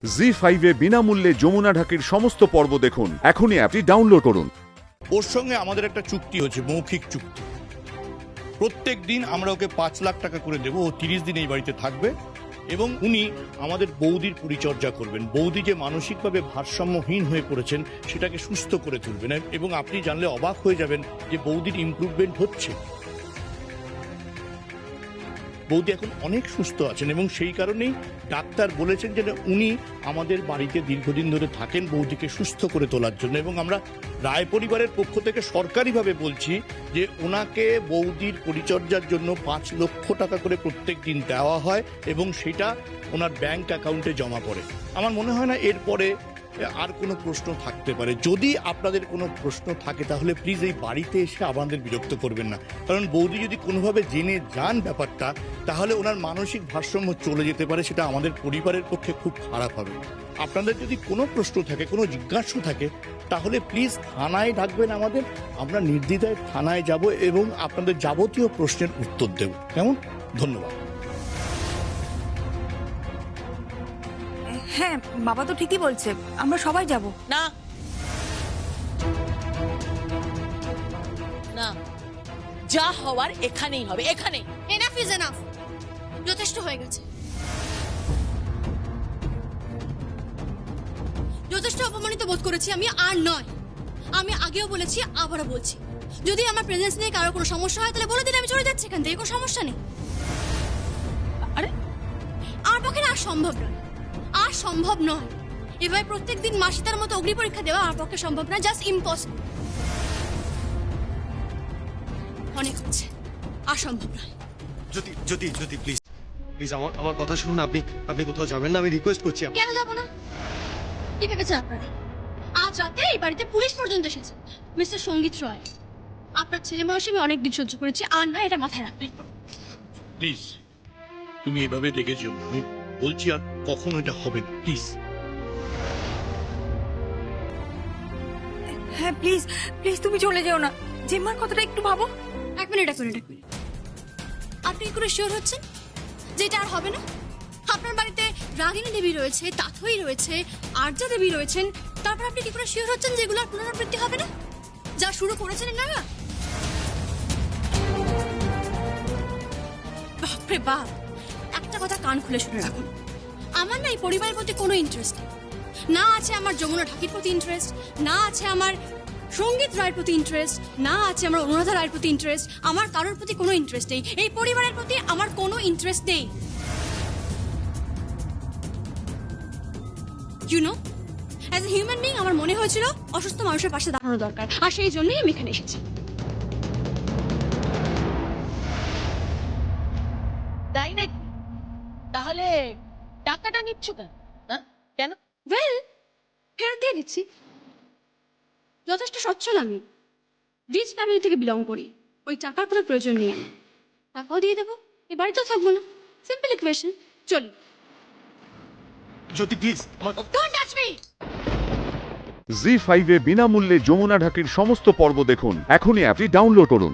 জি5 বিনামূল্যে যমুনা ঢাকির সমস্ত পর্ব দেখুন। এখনই অ্যাপটি ডাউনলোড করুন। ওর সঙ্গে আমাদের একটা চুক্তি হয়েছে, মৌখিক চুক্তি। প্রত্যেক দিন আমরা ওকে 5 লাখ টাকা করে দেবো। ও 30 দিন এই বাড়িতে থাকবে এবং উনি আমাদের বৌদির পরিচর্যা করবেন। বৌদি যে মানসিকভাবে ভারসাম্যহীন হয়ে পড়েছেন সেটাকে সুস্থ করে তুলবেন। এবং আপনি জানলে অবাক হয়ে যাবেন যে বৌদির ইমপ্রুভমেন্ট হচ্ছে। বৌদি এখন অনেক সুস্থ আছেন এবং সেই কারণেই ডাক্তার বলেছেন যে উনি আমাদের বাড়িতে দীর্ঘদিন ধরে থাকেন বৌদিকে সুস্থ করে তোলার জন্য। এবং আমরা রায় পরিবারের পক্ষ থেকে সরকারিভাবে বলছি যে ওনাকে বৌদির পরিচর্যার জন্য 5 লক্ষ টাকা করে প্রত্যেক দিন দেওয়া হয় এবং সেটা ওনার ব্যাংক অ্যাকাউন্টে জমা পড়ে। আমার মনে হয় না এরপরে আর কোনো প্রশ্ন থাকতে পারে। যদি আপনাদের কোনো প্রশ্ন থাকে তাহলে প্লিজ এই বাড়িতে এসে আমাদের বিরক্ত করবেন না, কারণ বৌদি যদি কোনোভাবে জেনে যান ব্যাপারটা তাহলে ওনার মানসিক ভারসাম্য চলে যেতে পারে। সেটা আমাদের পরিবারের পক্ষে খুব খারাপ হবে। আপনাদের যদি কোনো প্রশ্ন থাকে, কোনো জিজ্ঞাসা থাকে তাহলে প্লিজ থানায় ডাকবেন আমাদের। আমরা নির্দ্বিধায় থানায় যাব এবং আপনাদের যাবতীয় প্রশ্নের উত্তর দেব। কেমন? ধন্যবাদ। হ্যাঁ, বাবা তো ঠিকই বলছে, আমরা সবাই যাব। না না, যা হওয়ার এখানেই হবে, এখানে। এনাফ ইজ এনাফ, যথেষ্ট হয়ে গেছে। যথেষ্ট অপমানিত বোধ করেছি আমি, আর নয়। আমি আগেও বলেছি, আবারও বলছি, যদি আমার প্রেজেন্স নিয়ে কারো কোনো সমস্যা হয় তাহলে বলে দিন, আমি চলে যাচ্ছি এখান থেকে, কোনো সমস্যা নেই। আরে আমার পক্ষে আর সম্ভব নয়, আর সম্ভব নয়। এবার প্রত্যেকদিন মাসিতার মতো অগ্নি পরীক্ষা দেওয়া আমার পক্ষে সম্ভব নয়, জাস্ট ইম্পসিবল। অনেক হচ্ছে, আর সম্ভব নয়। জ্যোতি প্লিজ প্লিজ আমার কথা শুনুন। আপনি কোথাও যাবেন না, আমি রিকোয়েস্ট করছি। কেন যাবো না? কি ভেবেছেন আপনারা? আজ রাতে এই বাড়িতে পুলিশ পর্যন্ত এসেছে। মিস্টার সঙ্গীত রয়, আপনার ছেলে বয়সে আমি অনেক দিন সহ্য করেছি, আর না, এটা মাথায় রাখবেন। প্লিজ তুমি এভাবে ডেকে যেও, আমি বলছি আর কখনো এটা হবে না, প্লিজ। হ্যাঁ প্লিজ প্লিজ, তুমি চলে যেও না। জেম্মার কথাটা একটু ভাবো। এক মিনিট। আপনি কি করে শিওর হচ্ছেন যে এটা আর হবে না? আপনার বাড়িতে রাগিনী দেবী রয়েছে, তাথই রয়েছে, আর্যা দেবী রয়েছেন, তারপর আপনি কি করে শিওর হচ্ছেন যে এগুলোর পুনরাবৃত্তি হবে না? যা শুরু করেছেন এনারা। বাপরে বাপ, একটা কথা কান খুলে শুনে রাখুন, আমার না এই পরিবারের প্রতি কোনো ইন্টারেস্ট নেই। না আছে আমার যমুনা ঢাকির প্রতি ইন্টারেস্ট, না আছে আমার সঙ্গীত রায়ের প্রতি ইন্টারেস্ট, না আছে আমার অনুরাধা রায়ের প্রতি ইন্টারেস্ট। আমার কারোর প্রতি কোনো ইন্টারেস্ট নেই, এই পরিবারের প্রতি আমার কোনো ইন্টারেস্ট নেই। You know, as a human being আমার মনে হয়েছিল অসুস্থ মানুষের পাশে দাঁড়ানো দরকার, আর সেই জন্যই আমি এখানে এসেছি। তাই না? তাহলে টাকাটা নিচ্ছ কেন? কেন? ওয়েল, ফেরত দিয়ে দিচ্ছি। যথেষ্ট সচ্ছল আমি, রিচ ফ্যামিলি থেকে বিলং করি, ওই টাকার কোনো প্রয়োজন নেই। টাকাও দিয়ে দেবো, এই বাড়িতেও থাকবো না। Simple equation. চলি। জ্যোতি please don't touch me. ZEE5 বিনামূল্যে যমুনা ঢাকির সমস্ত পর্ব দেখুন। এখনই অ্যাপটি ডাউনলোড করুন।